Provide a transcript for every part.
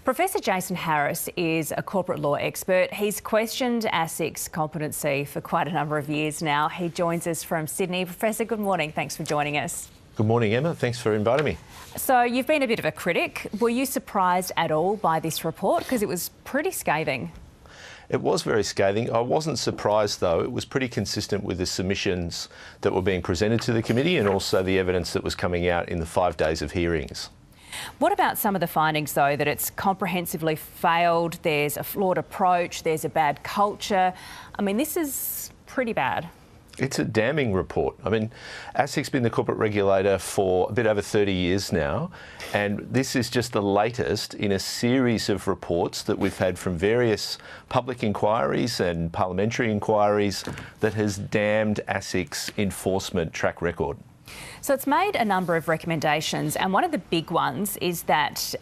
Professor Jason Harris is a corporate law expert. He's questioned ASIC's competency for quite a number of years now. He joins us from Sydney. Professor, good morning. Thanks for joining us. Good morning, Emma. Thanks for inviting me. So you've been a bit of a critic. Were you surprised at all by this report? Because it was pretty scathing. It was very scathing. I wasn't surprised, though. It was pretty consistent with the submissions that were being presented to the committee and also the evidence that was coming out in the 5 days of hearings. What about some of the findings, though, that it's comprehensively failed, there's a flawed approach, there's a bad culture? I mean, this is pretty bad. It's a damning report. I mean, ASIC's been the corporate regulator for a bit over 30 years now, and this is just the latest in a series of reports that we've had from various public inquiries and parliamentary inquiries that has damned ASIC's enforcement track record. So it's made a number of recommendations, and one of the big ones is that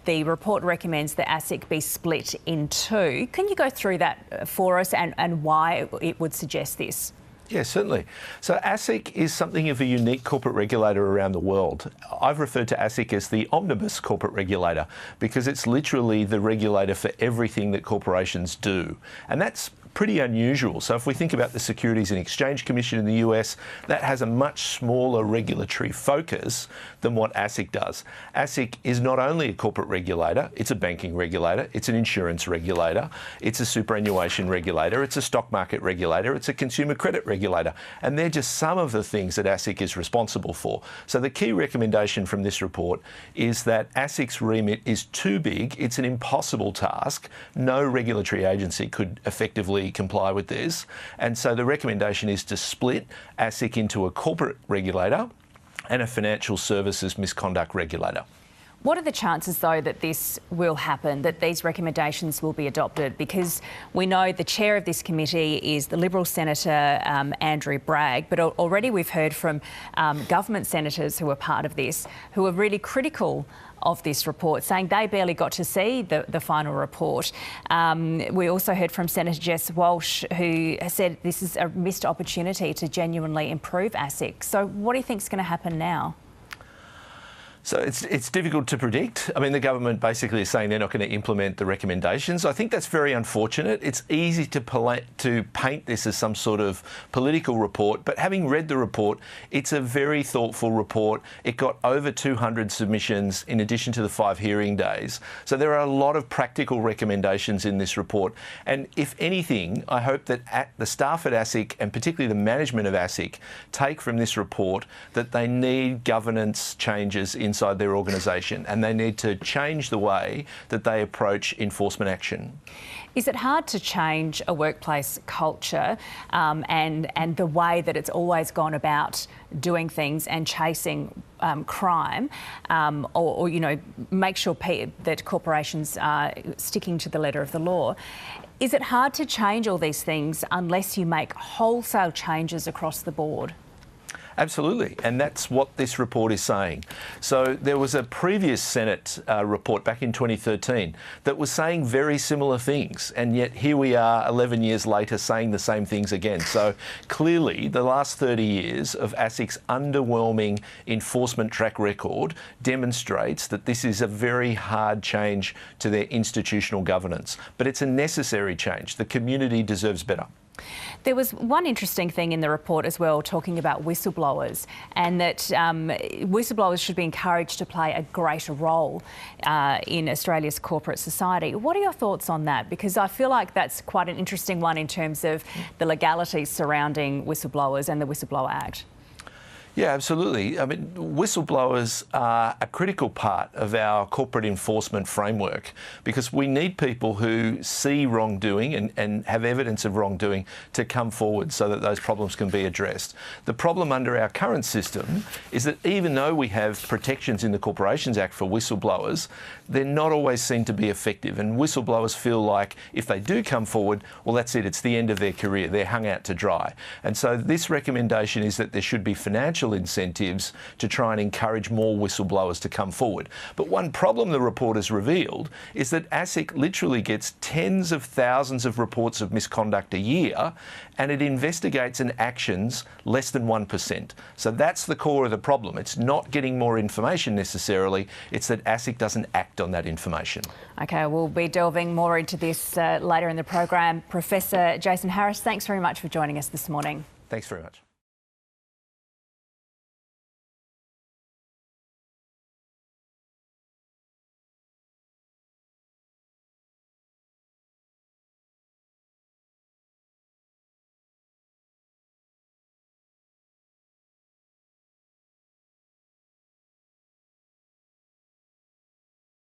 the report recommends that ASIC be split in two. Can you go through that for us and why it would suggest this? Yeah, certainly. So ASIC is something of a unique corporate regulator around the world. I've referred to ASIC as the omnibus corporate regulator because it's literally the regulator for everything that corporations do. And that's pretty unusual. So if we think about the Securities and Exchange Commission in the US, that has a much smaller regulatory focus than what ASIC does. ASIC is not only a corporate regulator, it's a banking regulator, it's an insurance regulator, it's a superannuation regulator, it's a stock market regulator, it's a consumer credit regulator. And they're just some of the things that ASIC is responsible for. So the key recommendation from this report is that ASIC's remit is too big, it's an impossible task. No regulatory agency could effectively comply with this, and so the recommendation is to split ASIC into a corporate regulator and a financial services misconduct regulator. What are the chances, though, that this will happen, that these recommendations will be adopted? Because we know the chair of this committee is the Liberal Senator Andrew Bragg, but already we've heard from government senators who are part of this, who are really critical of this report, saying they barely got to see the final report. We also heard from Senator Jess Walsh, who said this is a missed opportunity to genuinely improve ASIC. So what do you think is going to happen now? So it's difficult to predict. I mean, the government basically is saying they're not going to implement the recommendations. I think that's very unfortunate. It's easy to paint this as some sort of political report, but having read the report, it's a very thoughtful report. It got over 200 submissions in addition to the 5 hearing days. So there are a lot of practical recommendations in this report. And if anything, I hope that the staff at ASIC and particularly the management of ASIC take from this report that they need governance changes inside their organisation, and they need to change the way that they approach enforcement action. Is it hard to change a workplace culture and the way that it's always gone about doing things and chasing crime, or you know, make sure that corporations are sticking to the letter of the law? Is it hard to change all these things unless you make wholesale changes across the board? Absolutely, and that's what this report is saying. So there was a previous Senate report back in 2013 that was saying very similar things, and yet here we are 11 years later saying the same things again. So clearly the last 30 years of ASIC's underwhelming enforcement track record demonstrates that this is a very hard change to their institutional governance. But it's a necessary change. The community deserves better. There was one interesting thing in the report as well, talking about whistleblowers, and that whistleblowers should be encouraged to play a greater role in Australia's corporate society. What are your thoughts on that? Because I feel like that's quite an interesting one in terms of the legalities surrounding whistleblowers and the Whistleblower Act. Yeah, absolutely. I mean, whistleblowers are a critical part of our corporate enforcement framework because we need people who see wrongdoing and have evidence of wrongdoing to come forward so that those problems can be addressed. The problem under our current system is that even though we have protections in the Corporations Act for whistleblowers, they're not always seen to be effective, and whistleblowers feel like if they do come forward, well, that's it, it's the end of their career, they're hung out to dry. And so this recommendation is that there should be financial financial incentives to try and encourage more whistleblowers to come forward. But one problem the report has revealed is that ASIC literally gets tens of thousands of reports of misconduct a year, and it investigates and actions less than 1%. So that's the core of the problem. It's not getting more information necessarily, it's that ASIC doesn't act on that information. OK, we'll be delving more into this later in the program. Professor Jason Harris, thanks very much for joining us this morning. Thanks very much.